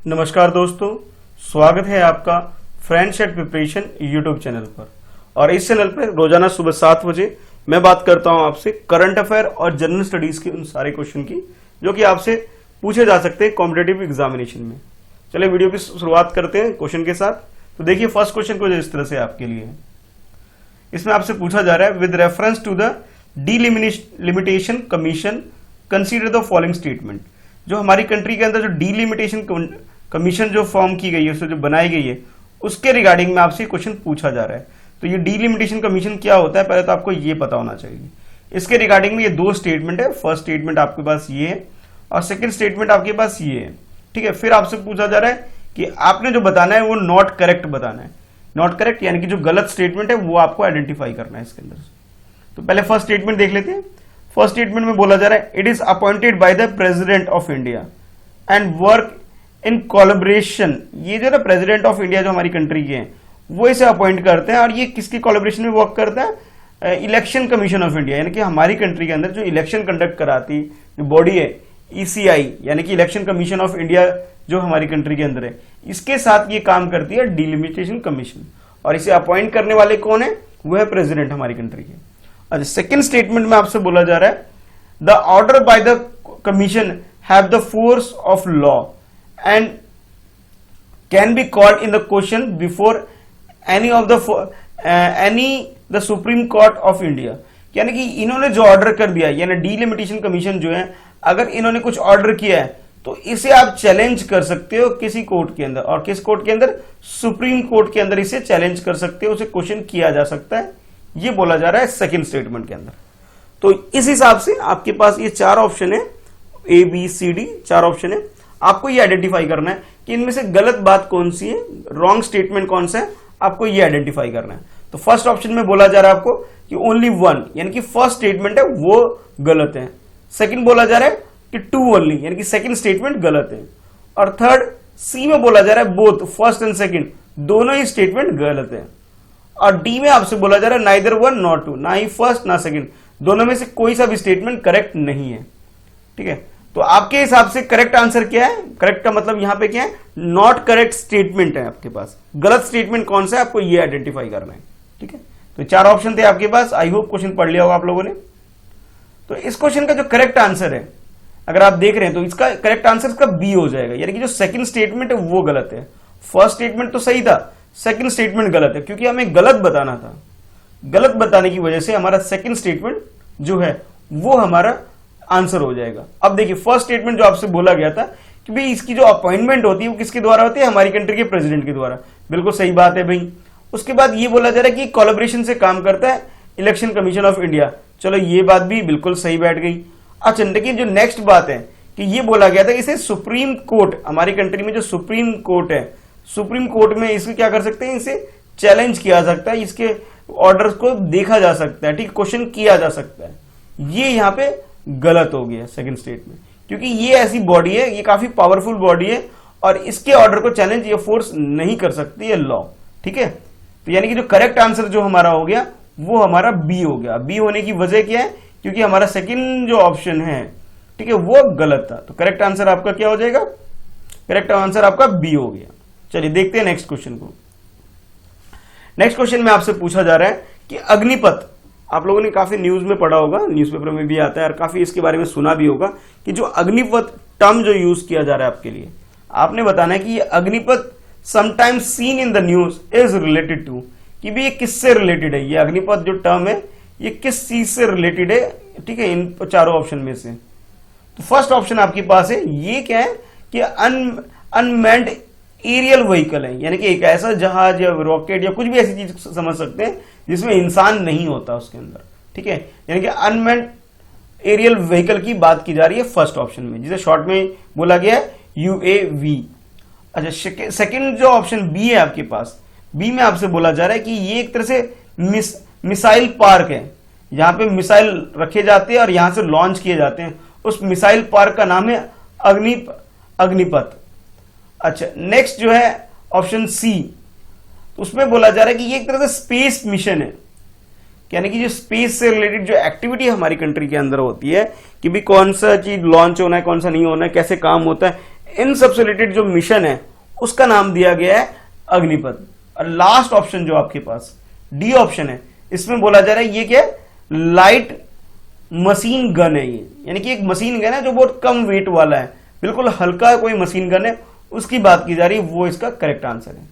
नमस्कार दोस्तों, स्वागत है आपका French eight preparation YouTube channel पर। और इस चैनल पर रोजाना सुबह 7 बजे मैं बात करता हूं आपसे करंट अफेयर और जनरल स्टडीज के उन सारे क्वेश्चन की जो कि आपसे पूछे जा सकते हैं कॉम्पिटेटिव एग्जामिनेशन में। चलिए वीडियो की शुरुआत करते हैं क्वेश्चन के साथ। तो देखिए फर्स्ट क्वेश्चन कुछ इस तरह से आपके लिए है। इसमें आपसे पूछा जा रहा है, with reference to the delimitation commission consider the following statement. जो हमारी कंट्री के अंदर जो डीलिमिटेशन कमीशन जो फॉर्म की गई है, उससे जो बनाई गई है, उसके रिगार्डिंग में आपसे क्वेश्चन पूछा जा रहा है। तो ये डीलिमिटेशन कमीशन क्या होता है, पहले तो आपको ये पता होना चाहिए। इसके रिगार्डिंग में ये दो स्टेटमेंट है। फर्स्ट स्टेटमेंट आपके पास ये है और सेकंड स्टेटमेंट आपके पास ये है। ठीक है, फिर आपसे पूछा जा रहा है कि आपने जो बताना है वो नॉट करेक्ट बताना है। नॉट करेक्ट यानी कि जो गलत स्टेटमेंट है वो आपको आइडेंटिफाई करना है इसके अंदर से। तो पहले फर्स्ट स्टेटमेंट देख लेते हैं। फर्स्ट स्टेटमेंट में बोला जा रहा है, it is appointed by the president of India and work in collaboration. ये जो ना प्रेसिडेंट ऑफ इंडिया जो हमारी कंट्री के हैं वो इसे अपॉइंट करते हैं और ये किसकी कोलैबोरेशन में वर्क करता है? इलेक्शन कमीशन ऑफ इंडिया, यानी कि हमारी कंट्री के अंदर जो इलेक्शन कंडक्ट कराती जो बॉडी है ECI, यानी कि इलेक्शन कमीशन ऑफ इंडिया जो हमारी कंट्री के अंदर है, इसके साथ ये काम करती है डिलिमिटेशन कमीशन। और इसे अपॉइंट करने वाले कौन है? वो है प्रेसिडेंट हमारी कंट्री के। और सेकेंड स्टेटमेंट में आपसे बोला जा रहा है, the order by the commission have the force of law and can be called in the question before any the Supreme Court of India। यानी कि इन्होंने जो ऑर्डर कर दिया, यानी डीलिमिटेशन कमीशन जो है, अगर इन्होंने कुछ ऑर्डर किया है तो इसे आप चैलेंज कर सकते हो किसी कोर्ट के अंदर। और किस कोर्ट के अंदर? सुप्रीम कोर्ट के अंदर इसे चैलेंज कर सकते हो, उसे क्वेश्चन किया जा सकता है। ये बोला जा रहा है सेकेंड स्टेटमेंट के अंदर। तो इस हिसाब से आपके पास ये चार ऑप्शन है, ABCD चार ऑप्शन है। आपको ये आइडेंटिफाई करना है कि इनमें से गलत बात कौन सी है, रॉन्ग स्टेटमेंट कौन सा है, आपको ये आइडेंटिफाई करना है। तो फर्स्ट ऑप्शन में बोला जा रहा है आपको कि ओनली वन, यानी कि फर्स्ट स्टेटमेंट है वो गलत है। सेकंड बोला जा रहा है कि टू ओनली, यानी कि सेकंड स्टेटमेंट गलत है। और थर्ड C में बोला जा रहा है बोथ फर्स्ट एंड सेकंड दोनों ही स्टेटमेंट गलत है। और D में आपसे बोला जा रहा है नाइदर वन नॉट टू, ना ही फर्स्ट ना सेकंड, दोनों में से कोई सा भी स्टेटमेंट करेक्ट नहीं है। ठीक है, तो आपके हिसाब से करेक्ट आंसर क्या है? करेक्ट का मतलब यहां पे क्या है? नॉट करेक्ट स्टेटमेंट है आपके पास। गलत स्टेटमेंट कौन सा है आपको ये आइडेंटिफाई करना है। ठीक है, तो चार ऑप्शन थे आपके पास। आई होप क्वेश्चन पढ़ लिया होगा आप लोगों ने। तो इस क्वेश्चन का जो करेक्ट आंसर है, अगर आप देख रहे हैं तो इसका करेक्ट आंसर इसका बी हो जाएगा। यानी कि जो सेकंड स्टेटमेंट है वो गलत है। फर्स्ट स्टेटमेंट तो सही था, सेकंड स्टेटमेंट गलत है, क्योंकि हमें गलत बताना था। गलत बताने की वजह से हमारा सेकंड स्टेटमेंट जो है वो हमारा आंसर हो जाएगा। अब देखिए फर्स्ट स्टेटमेंट जो आपसे बोला गया था कि भाई इसकी जो अपॉइंटमेंट होती है वो किसके द्वारा होती है? हमारी कंट्री के प्रेसिडेंट के द्वारा। बिल्कुल सही बात है भाई। उसके बाद ये बोला जा रहा है कि कोलैबोरेशन से काम करता है इलेक्शन कमीशन ऑफ इंडिया। चलो ये बात भी बिल्कुल सही बैठ गई। अच्छा, लेकिन जो नेक्स्ट बात है कि ये बोला गया था इसे सुप्रीम कोर्ट, हमारी कंट्री में जो सुप्रीम कोर्ट है, सुप्रीम कोर्ट में इसे क्या कर सकते हैं? इसे चैलेंज किया जा सकता है, इसके ऑर्डर्स को देखा जा सकता है, ठीक, क्वेश्चन किया जा सकता है। ये यहां पे गलत हो गया सेकंड स्टेटमेंट, क्योंकि ये ऐसी बॉडी है, ये काफी पावरफुल बॉडी है और इसके ऑर्डर को चैलेंज या फोर्स नहीं कर सकती है लॉ। ठीक है, तो यानी कि जो करेक्ट आंसर जो हमारा हो गया वो हमारा बी हो गया। बी होने की वजह क्या है? क्योंकि हमारा सेकंड जो ऑप्शन है, ठीक है, वो गलत था। तो करेक्ट आंसर आपका क्या हो जाएगा? करेक्ट आंसर आपका बी हो गया। चलिए देखते हैं नेक्स्ट क्वेश्चन को। नेक्स्ट क्वेश्चन में आपसे पूछा जा रहा है कि अग्निपथ, आप लोगों ने काफी न्यूज में पढ़ा होगा, न्यूज़पेपर में भी आता है और काफी इसके बारे में सुना भी होगा कि जो अग्निपथ टर्म जो यूज किया जा रहा है आपके लिए, आपने बताना है कि ये Agnipath sometimes seen in the news is related to, कि भी ये किससे रिलेटेड है? ये अग्निपथ जो टर्म है ये किस चीज से रिलेटेड है? ठीक है, इन चारों ऑप्शन में से तो फर्स्ट ऑप्शन आपके पास है, ये क्या है कि अनमैन्ड एरियल व्हीकल है, यानी कि एक ऐसा जहाज या रॉकेट या कुछ भी ऐसी चीज समझ सकते हैं जिसमें इंसान नहीं होता उसके अंदर। ठीक है, यानी कि अनमैन्ड एरियल व्हीकल की बात की जा रही है फर्स्ट ऑप्शन में, जिसे शॉर्ट में बोला गया है UAV। अच्छा, सेकंड जो ऑप्शन बी है आपके पास, बी में आपसे बोला जा रहा है कि ये एक तरह से मिसाइल पार्क है, जहां पे मिसाइल रखे जाते हैं और यहां से लॉन्च किए जाते हैं। उस मिसाइल पार्क का नाम है अग्निपथ। अच्छा, नेक्स्ट जो है ऑप्शन सी, उसमें बोला जा रहा है कि ये एक तरह से स्पेस मिशन है, यानी कि जो स्पेस से रिलेटेड जो एक्टिविटी हमारी कंट्री के अंदर होती है कि भी कौन सा चीज लॉन्च होना है, कौन सा नहीं होना है, कैसे काम होता है, इन सबसे रिलेटेड जो मिशन है उसका नाम दिया गया है अग्निपथ। और लास्ट ऑप्शन जो आपके पास डी ऑप्शन है, इसमें बोला जा रहा है ये क्या है, लाइट मशीन गन है ये, यानी कि एक मशीन गन है जो बहुत कम वेट वाला है, बिल्कुल हल्का कोई मशीन गन है, उसकी बात की जा रही है, वो इसका करेक्ट आंसर है।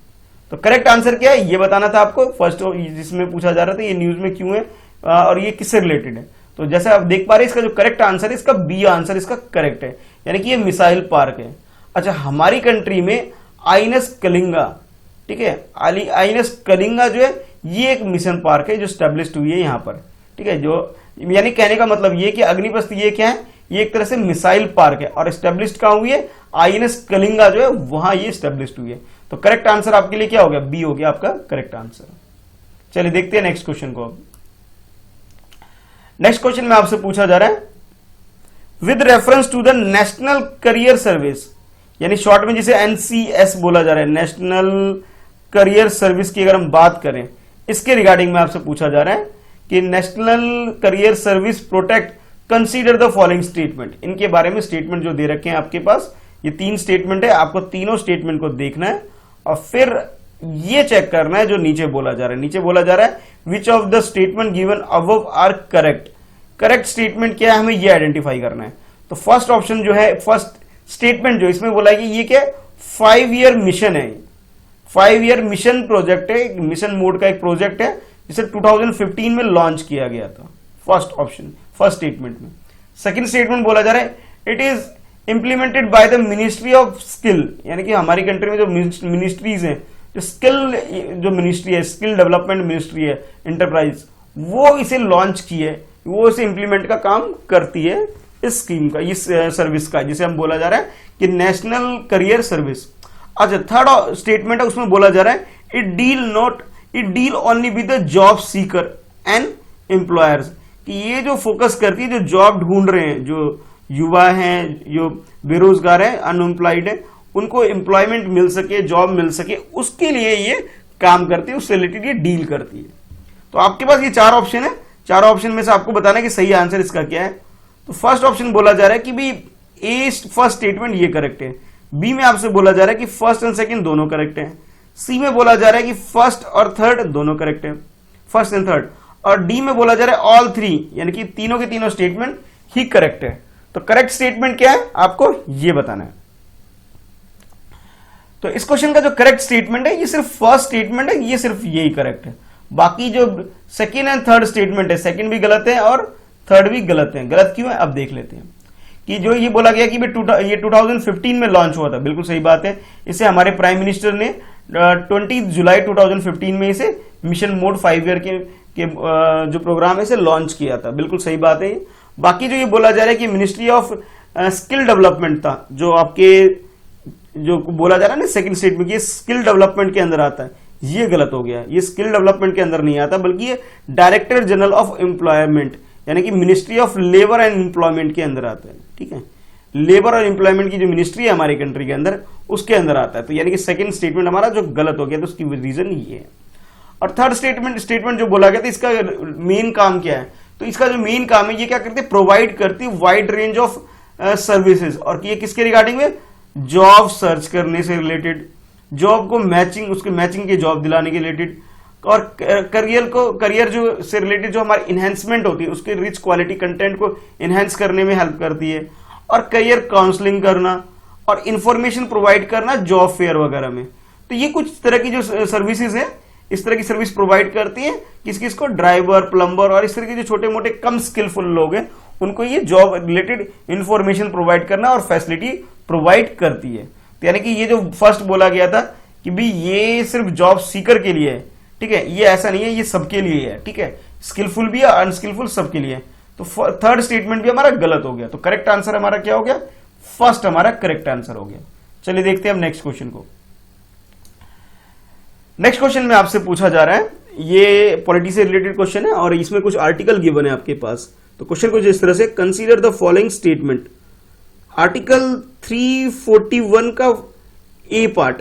तो करेक्ट आंसर क्या है ये बताना था आपको फर्स्ट, जिसमें पूछा जा रहा था ये न्यूज में क्यों है और ये किससे रिलेटेड है। तो जैसे आप देख पा रहे हैं इसका जो करेक्ट आंसर है, इसका बी आंसर इसका करेक्ट है, यानी कि ये मिसाइल पार्क है। अच्छा, हमारी कंट्री में आईएनएस कलिंगा, ठीक है, आईएनएस कलिंगा जो है ये एक मिशन पार्क है जो स्टैब्लिश्ड हुई है यहाँ पर, ठीक है, जो यानी कहने का मतलब ये कि अग्निपथ ये क्या है, ये एक तरह से मिसाइल पार्क है और स्टैब्लिश्ड कहां हुई है, आईएनएस कलिंगा जो है वहां ये स्टैब्लिश्ड हुई है। तो करेक्ट आंसर आपके लिए क्या हो गया, बी हो गया आपका करेक्ट आंसर। चलिए देखते हैं नेक्स्ट क्वेश्चन को। नेक्स्ट क्वेश्चन में आपसे पूछा जा रहा है with reference to the national career service, यानी शॉर्ट में जिसे एनसीएस बोला जा रहा है, नेशनल करियर सर्विस की अगर हम बात करें, इसके रिगार्डिंग में आपसे पूछा जा रहा है कि national career service protect consider the following statement. इनके बारे में स्टेटमेंट जो दे रखे हैं आपके पास, ये 3 स्टेटमेंट है, आपको तीनों स्टेटमेंट को देखना है और फिर ये चेक करना है जो नीचे बोला जा रहा है। नीचे बोला जा रहा है which of the statement given above are correct. Correct statement क्या है हमें ये आइडेंटिफाई करना है। तो फर्स्ट ऑप्शन जो है, फर्स्ट स्टेटमेंट जो इसमें बोला है कि ये क्या 5 ईयर मिशन है, 5 ईयर मिशन प्रोजेक्ट है, मिशन मोड का एक प्रोजेक्ट है जिसे 2015 में लॉन्च किया गया था। फर्स्ट ऑप्शन, फर्स्ट स्टेटमेंट में। सेकंड स्टेटमेंट बोला जा रहा है it is implemented by the ministry of skill, यानी कि हमारी कंट्री में जो मिनिस्ट्रीज हैं, जो स्किल जो मिनिस्ट्री है, स्किल डेवलपमेंट मिनिस्ट्री है, इंटरप्राइज, वो इसे लॉन्च की है, वो इसे इंप्लीमेंट का काम करती है इस स्कीम का, इस सर्विस का, जिसे हम बोला जा रहा है कि नेशनल करियर सर्विस। अच्छा, थर्ड स्टेटमेंट है उसमें बोला जा रहा है it deal only with the job seeker and employers, कि ये जो फोकस करती है जो जॉब ढूंढ रहे हैं, जो युवा हैं, जो बेरोजगार है, अनएम्प्लॉयड है, उनको एम्प्लॉयमेंट मिल सके, जॉब मिल सके, उसके लिए ये काम करती है, उससे रिलेटेड ये डील करती है। तो आपके पास ये 4 ऑप्शन है, 4 ऑप्शन में से आपको बताना है कि सही आंसर इसका क्या है। तो फर्स्ट ऑप्शन बोला जा रहा है कि भी ए फर्स्ट स्टेटमेंट ये करेक्ट है, बी में आपसे बोला जा रहा है कि फर्स्ट एंड सेकंड दोनों करेक्ट है, सी में बोला जा रहा है कि फर्स्ट और थर्ड दोनों करेक्ट है, फर्स्ट एंड थर्ड, और डी में बोला जा रहा है ऑल 3, यानी कि तीनों के तीनों स्टेटमेंट ही करेक्ट है। तो करेक्ट स्टेटमेंट क्या है आपको ये बताना है। तो इस क्वेश्चन का जो करेक्ट स्टेटमेंट है ये सिर्फ फर्स्ट स्टेटमेंट है, ये सिर्फ यही करेक्ट है। बाकी जो सेकंड एंड थर्ड स्टेटमेंट है, सेकंड भी गलत है और थर्ड भी गलत है। गलत क्यों है अब देख लेते हैं। कि जो ये बोला गया कि ये 2015 में लॉन्च हुआ था, बिल्कुल सही बात है। इसे हमारे प्राइम मिनिस्टर ने 20 जुलाई 2015 में इसे मिशन मोड 5 ईयर के जो प्रोग्राम है इसे लॉन्च किया था, बिल्कुल सही बात है। बाकी जो ये बोला जा रहा है कि मिनिस्ट्री ऑफ स्किल डेवलपमेंट था, जो आपके जो बोला जा रहा है ना सेकंड स्टेटमेंट, ये स्किल डेवलपमेंट के अंदर आता है, ये गलत हो गया। ये स्किल डेवलपमेंट के अंदर नहीं आता, बल्कि ये डायरेक्टर जनरल ऑफ एम्प्लॉयमेंट यानी कि ministry of labour and employment के अंदर आता है। ठीक है, लेबर और एम्प्लॉयमेंट की जो मिनिस्ट्री है हमारी कंट्री के अंदर, उसके अंदर आता है। तो यानी कि सेकंड स्टेटमेंट हमारा जो गलत हो गया, तो उसकी रीजन ये है। और थर्ड स्टेटमेंट जो बोला गया था, इसका मेन काम क्या है? तो इसका जो मेन काम है, ये क्या करती है, प्रोवाइड करती है वाइड रेंज ऑफ सर्विसेज। और ये किसके रिगार्डिंग में? जॉब सर्च करने से रिलेटेड, जॉब को मैचिंग, उसके मैचिंग के जॉब दिलाने के रिलेटेड, और करियर जो से रिलेटेड जो हमारी इनहेंसमेंट होती है, उसके रिच क्वालिटी कंटेंट को इनहेंस करने में हेल्प करती है, और करियर काउंसलिंग करना और इंफॉर्मेशन प्रोवाइड करना जॉब फेयर वगैरह में। तो ये कुछ तरह की जो सर्विसेज है, इस तरह की सर्विस प्रोवाइड करती है किसको? ड्राइवर, प्लम्बर और इस तरह के जो छोटे मोटे कम स्किलफुल लोग हैं, उनको ये जॉब रिलेटेड इंफॉर्मेशन प्रोवाइड करना और फैसिलिटी प्रोवाइड करती है। तो यानी कि ये जो फर्स्ट बोला गया था कि भी ये सिर्फ जॉब सीकर के लिए है, ठीक है, ये ऐसा नहीं है, ये सबके लिए है। ठीक है, स्किलफुल भी है, अनस्किलफुल सबके लिए। तो थर्ड स्टेटमेंट भी हमारा गलत हो गया। तो करेक्ट आंसर हमारा क्या हो गया? फर्स्ट हमारा करेक्ट आंसर हो गया। चलिए देखते हैं हम नेक्स्ट क्वेश्चन को। नेक्स्ट क्वेश्चन में आपसे पूछा जा रहा है, ये पॉलिटी से रिलेटेड क्वेश्चन है और इसमें कुछ आर्टिकल गिवन है आपके पास। तो क्वेश्चन कुछ इस तरह से, consider the following statement. Article 341 का ए पार्ट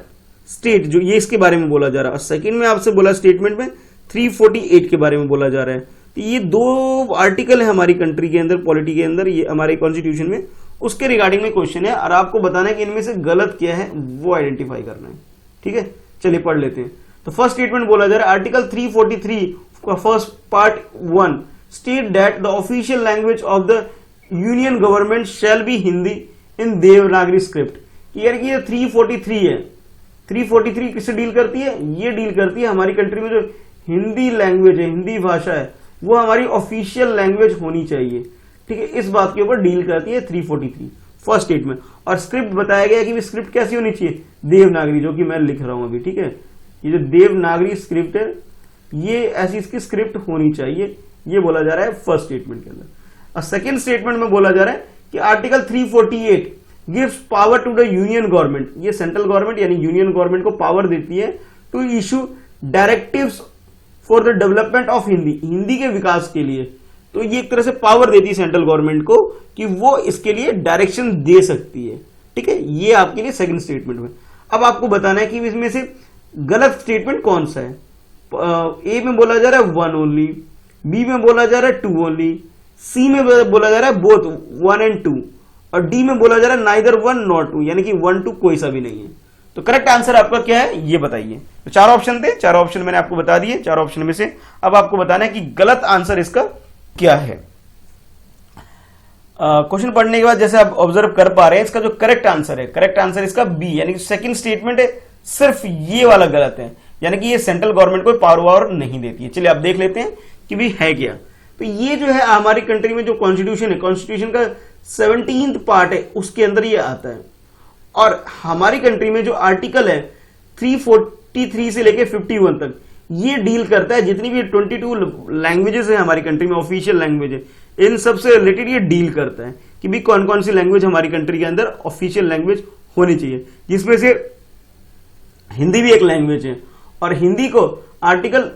स्टेट, जो ये इसके बारे में बोला जा रहा है, और सेकंड में आपसे बोला स्टेटमेंट में 348 के बारे में बोला जा रहा है। तो ये दो आर्टिकल है हमारी कंट्री के अंदर, पॉलिटी के अंदर, ये हमारे कॉन्स्टिट्यूशन में, उसके रिगार्डिंग में क्वेश्चन है और आपको बताना है कि इनमें से गलत क्या है वो आइडेंटिफाई करना है। ठीक है, चलिए पढ़ लेते हैं। तो फर्स्ट स्टेटमेंट बोला जा रहा है आर्टिकल 343 का first part 1 state that the official language of the union government shall be Hindi in Devanagari script. यार कि ये 343 है, 343 किससे डील करती है? ये डील करती है हमारी कंट्री में जो हिंदी लैंग्वेज है, हिंदी भाषा है, वो हमारी ऑफिशियल लैंग्वेज होनी चाहिए। ठीक है, इस बात के ऊपर डील करती है 343 फर्स्ट स्टेटमेंट। और स्क्रिप्ट बताया गया कि स्क्रिप्ट कैसी होनी चाहिए? देवनागरी, जो कि मैं लिख रहा हूं अभी। ठीक है, ये जो देवनागरी स्क्रिप्ट है ये ऐसी इसकी स्क्रिप्ट होनी चाहिए, ये बोला जा रहा है फर्स्ट स्टेटमेंट के अंदर। और सेकेंड स्टेटमेंट में बोला जा रहा है कि article 348 gives power to the union government, ये सेंट्रल गवर्नमेंट यानी यूनियन गवर्नमेंट को पावर देती है to issue directives for the development of Hindi, Hindi के विकास के लिए। तो ये एक तरह से पावर देती है सेंट्रल गवर्नमेंट को कि वो इसके लिए डायरेक्शन दे सकती है। ठीक है, ये आपके लिए सेकंड स्टेटमेंट में। अब आपको बताना है कि इसमें से गलत स्टेटमेंट कौन सा है। ए में बोला जा रहा है 1 ओनली, बी में बोला जा रहा है 2 ओनली, सी में बोला जा रहा है बोथ 1 and 2, और डी में बोला जा रहा है नाइदर 1 nor 2, यानी कि 1 2 कोई सा भी नहीं है। तो करेक्ट आंसर आपका क्या है ये बताइए। तो 4 ऑप्शन थे, 4 ऑप्शन मैंने आपको बता दिए। 4 ऑप्शन में से अब आपको बताना है कि गलत आंसर इसका क्या है। क्वेश्चन पढ़ने के बाद जैसे आप ऑब्जर्व कर पा रहे हैं, इसका जो करेक्ट आंसर है, करेक्ट आंसर इसका बी, यानी सेकंड स्टेटमेंट है, सिर्फ ये वाला गलत है, यानी कि ये सेंट्रल गवर्नमेंट को पावर नहीं देती है। चलिए आप देख लेते हैं कि भी है क्या। तो ये जो है हमारी कंट्री में जो कॉन्स्टिट्यूशन है, कॉन्स्टिट्यूशन का 17th पार्ट है, उसके अंदर ये आता है। और हमारी कंट्री में जो आर्टिकल है 343 से लेके 51 तक, ये डील करता है जितनी भी 22 लैंग्वेजेस है हमारी कंट्री में, ऑफिशियल लैंग्वेज है, इन सबसे रिलेटेड ये डील करता है कि भी कौन कौन सी लैंग्वेज हमारी कंट्री के अंदर ऑफिशियल लैंग्वेज होनी चाहिए, जिसमें से हिंदी भी एक लैंग्वेज है। और हिंदी को आर्टिकल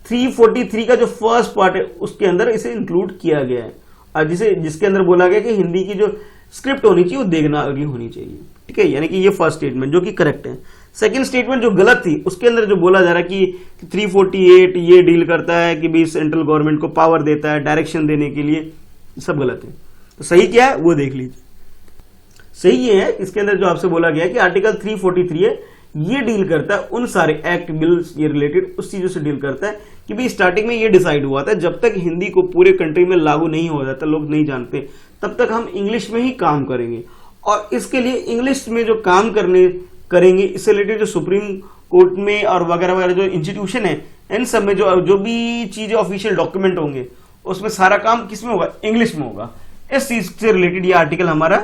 343 का जो फर्स्ट पार्ट है उसके अंदर इसे इंक्लूड किया गया है, और जिसके अंदर बोला गया कि हिंदी की जो स्क्रिप्ट होनी चाहिए वो देवनागरी होनी चाहिए। ठीक है, यानी कि ये फर्स्ट स्टेटमेंट जो कि करेक्ट है। सेकंड स्टेटमेंट जो गलत थी, उसके अंदर जो बोला जा रहा है कि 348 ये डील करता है कि भी सेंट्रल गवर्नमेंट को पावर देता है डायरेक्शन देने के लिए, सब गलत है। तो सही क्या है वो देख लीजिए। सही ये है, इसके अंदर जो आपसे बोला गया है कि आर्टिकल 343 है, ये डील करता है उन सारे एक्ट बिल्स ये रिलेटेड उस चीजों से डील करता है कि भाई स्टार्टिंग में ये डिसाइड हुआ था जब तक हिंदी को पूरे कंट्री में लागू नहीं हो जाता, लोग नहीं जानते, तब तक हम इंग्लिश में ही काम करेंगे। और इसके लिए इंग्लिश में जो काम करेंगे इससे रिलेटेड जो सुप्रीम कोर्ट में और वगैरह वगैरह जो इंस्टीट्यूशन है, इन सब में जो भी चीजें ऑफिशियल डॉक्यूमेंट होंगे उसमें सारा काम किसमें होगा? इंग्लिश में होगा। इस चीज से रिलेटेड ये आर्टिकल हमारा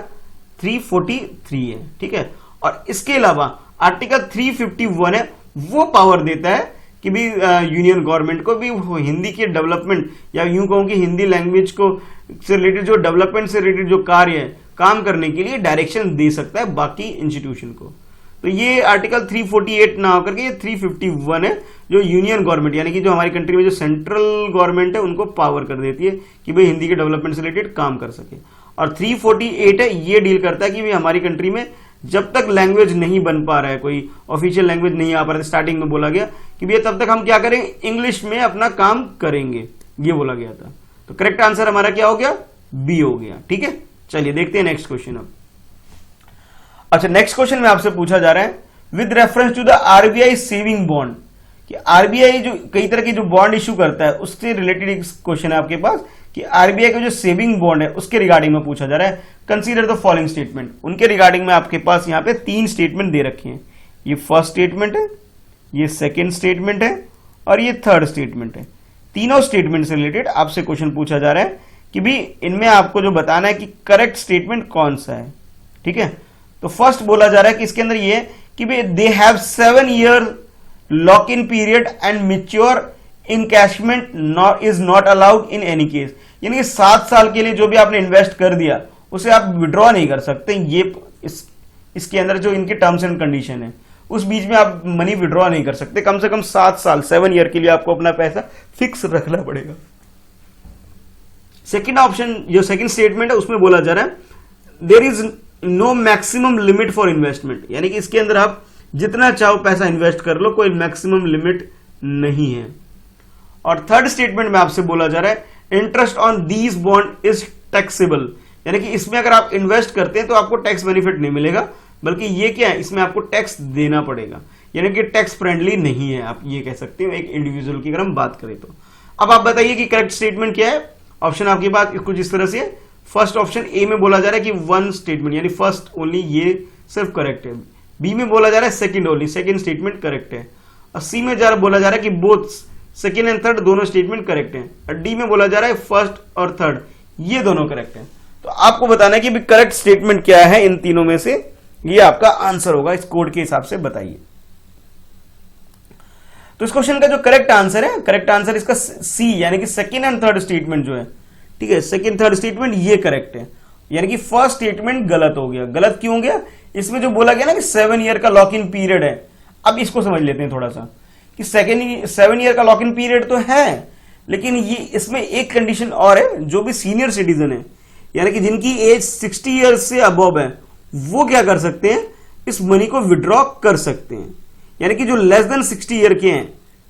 343 है। ठीक है, और इसके अलावा आर्टिकल 351 है, वो पावर देता है कि भी यूनियन गवर्नमेंट को भी हिंदी के डेवलपमेंट, या यूं कहूं कि हिंदी लैंग्वेज को से रिलेटेड जो डेवलपमेंट से रिलेटेड जो कार्य है काम करने के लिए डायरेक्शन दे सकता है बाकी इंस्टीट्यूशन को। तो ये आर्टिकल 348 ना होकर के ये 351 है, जो यूनियन गवर्नमेंट यानी कि जो हमारी कंट्री में जो सेंट्रल गवर्नमेंट है उनको पावर कर देती है कि भाई हिंदी के डेवलपमेंट से रिलेटेड काम कर सके। और 348 है, ये डील करता है कि भाई हमारी कंट्री में जब तक लैंग्वेज नहीं बन पा रहा है, कोई ऑफिशियल लैंग्वेज नहीं आ पा रहा है, स्टार्टिंग में बोला गया कि भैया तब तक हम क्या करेंगे? इंग्लिश में अपना काम करेंगे, ये बोला गया था। तो करेक्ट आंसर हमारा क्या हो गया? बी हो गया। ठीक है, चलिए देखते हैं नेक्स्ट क्वेश्चन। अब अच्छा, नेक्स्ट क्वेश्चन में आपसे पूछा जा रहा है with reference to the RBI saving bond, कि आरबीआई जो कई तरह की जो बॉन्ड इश्यू करता है उससे रिलेटेड एक क्वेश्चन है आपके पास कि आरबीआई का जो सेविंग बॉन्ड है उसके रिगार्डिंग में पूछा जा रहा है। कंसीडर द फॉलोइंग स्टेटमेंट, उनके रिगार्डिंग में आपके पास यहाँ पे 3 स्टेटमेंट दे रखे हैं। ये फर्स्ट स्टेटमेंट है, ये सेकेंड स्टेटमेंट है और ये थर्ड स्टेटमेंट है। तीनों स्टेटमेंट से रिलेटेड आपसे क्वेश्चन पूछा जा रहा है कि भी इनमें आपको जो बताना है कि करेक्ट स्टेटमेंट कौन सा है। ठीक है, तो फर्स्ट बोला जा रहा है कि इसके अंदर ये है कि भाई they have 7 ear lock in period and mature encashment is not allowed in any case, यानी कि 7 साल के लिए जो भी आपने इन्वेस्ट कर दिया उसे आप विड्रॉ नहीं कर सकते। ये इसके अंदर जो इनके टर्म्स एंड कंडीशन है उस बीच में आप मनी विड्रॉ नहीं कर सकते। कम से कम 7 साल 7 ईयर के लिए आपको अपना पैसा फिक्स रखना पड़ेगा। सेकेंड ऑप्शन जो सेकेंड स्टेटमेंट है उसमें बोला जा रहा है there is no maximum limit for investment, यानी कि इसके अंदर आप जितना चाहो पैसा इन्वेस्ट कर लो, कोई मैक्सिमम लिमिट नहीं है। और थर्ड स्टेटमेंट में आपसे बोला जा रहा है interest on these bond is taxable, यानी कि इसमें अगर आप इन्वेस्ट करते हैं तो आपको टैक्स बेनिफिट नहीं मिलेगा, बल्कि ये क्या है, इसमें आपको टैक्स देना पड़ेगा, यानी कि टैक्स फ्रेंडली नहीं है, आप ये कह सकते हो एक इंडिविजुअल की अगर हम बात करें तो। अब आप बताइए कि करेक्ट स्टेटमेंट क्या है। ऑप्शन आपके पास कुछ इस तरह से है। फर्स्ट ऑप्शन ए में बोला जा रहा है कि वन स्टेटमेंट यानी फर्स्ट ओनली, ये सिर्फ करेक्ट है। बी में बोला जा रहा है second only, second statement correct है। और सी में बोला जा रहा है कि बोथ सेकंड एंड थर्ड दोनों स्टेटमेंट करेक्ट है। और डी में बोला जा रहा है फर्स्ट और थर्ड ये दोनों करेक्ट है। तो आपको बताना है कि करेक्ट स्टेटमेंट क्या है इन तीनों में से, ये आपका आंसर होगा इस कोड के हिसाब से बताइए। तो इस क्वेश्चन का जो करेक्ट आंसर है, करेक्ट आंसर इसका सी यानी कि सेकंड एंड थर्ड स्टेटमेंट जो है, ठीक है, सेकंड थर्ड स्टेटमेंट ये करेक्ट है। यानी कि फर्स्ट स्टेटमेंट गलत हो गया। गलत क्यों हो गया? इसमें जो बोला गया ना कि 7 ईयर का लॉक इन पीरियड है। अब इसको समझ लेते हैं थोड़ा सा कि 7 ईयर का लॉक इन पीरियड तो है, लेकिन ये इसमें एक कंडीशन और है, जो भी सीनियर सिटीजन है यानी कि जिनकी एज 60 ईयर्स से अबव है, वो क्या कर सकते हैं, इस मनी को विड्रॉ कर सकते हैं। यानी कि जो लेस देन 60 ईयर के हैं,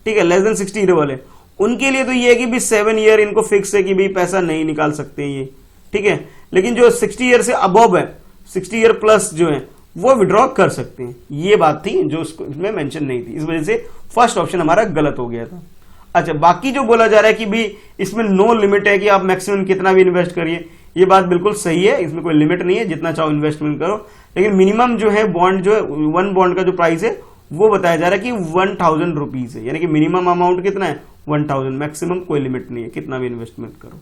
ठीक है, लेस देन 60 ईयर वाले, उनके लिए तो ये है कि भी 7 ईयर इनको फिक्स है कि भाई पैसा नहीं निकाल सकते ये, ठीक है। लेकिन जो 60 ईयर से अबव है, 60 ईयर प्लस जो है, वो विड्रॉ कर सकते हैं। ये बात थी जो इसमें मेंशन नहीं थी, इस वजह से फर्स्ट ऑप्शन हमारा गलत हो गया था। अच्छा, बाकी जो बोला जा रहा है कि भी इसमें नो लिमिट है कि आप मैक्सिमम कितना भी इन्वेस्ट करिए, ये बात बिल्कुल सही है, इसमें कोई लिमिट नहीं है, जितना चाहो इन्वेस्टमेंट करो। लेकिन मिनिमम जो है बॉन्ड जो है, वन बॉन्ड का जो प्राइस है वो बताया जा रहा है कि 1000 रुपीज है। यानी कि मिनिमम अमाउंट कितना है, 1000, मैक्सिमम कोई लिमिट नहीं है, कितना भी इन्वेस्टमेंट करो।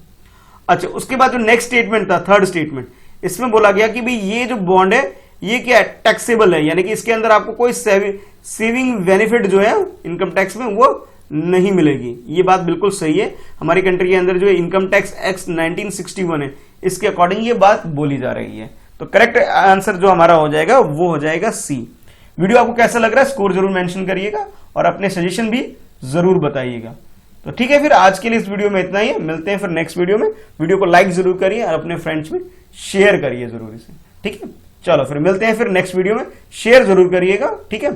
अच्छा, उसके बाद जो नेक्स्ट स्टेटमेंट था, थर्ड स्टेटमेंट, इसमें बोला गया कि भाई ये जो बॉन्ड है ये क्या है, टैक्सेबल है। यानी कि इसके अंदर आपको कोई सेविंग बेनिफिट जो है इनकम टैक्स में वो नहीं मिलेगी। ये बात बिल्कुल सही है। हमारी कंट्री के अंदर जो है इनकम टैक्स एक्ट 1961 है, इसके अकॉर्डिंग ये बात बोली जा रही है। तो करेक्ट आंसर जो हमारा हो जाएगा वो हो जाएगा सी। वीडियो आपको कैसा लग रहा है स्कोर जरूर मेंशन करिएगा और अपने सजेशन भी जरूर बताइएगा। तो ठीक है, फिर आज के लिए इस वीडियो में इतना ही है। मिलते हैं फिर नेक्स्ट वीडियो में। वीडियो को लाइक जरूर करिए और अपने फ्रेंड्स में शेयर करिए जरूर इसे, ठीक है। चलो फिर मिलते हैं फिर नेक्स्ट वीडियो में, शेयर जरूर करिएगा, ठीक है।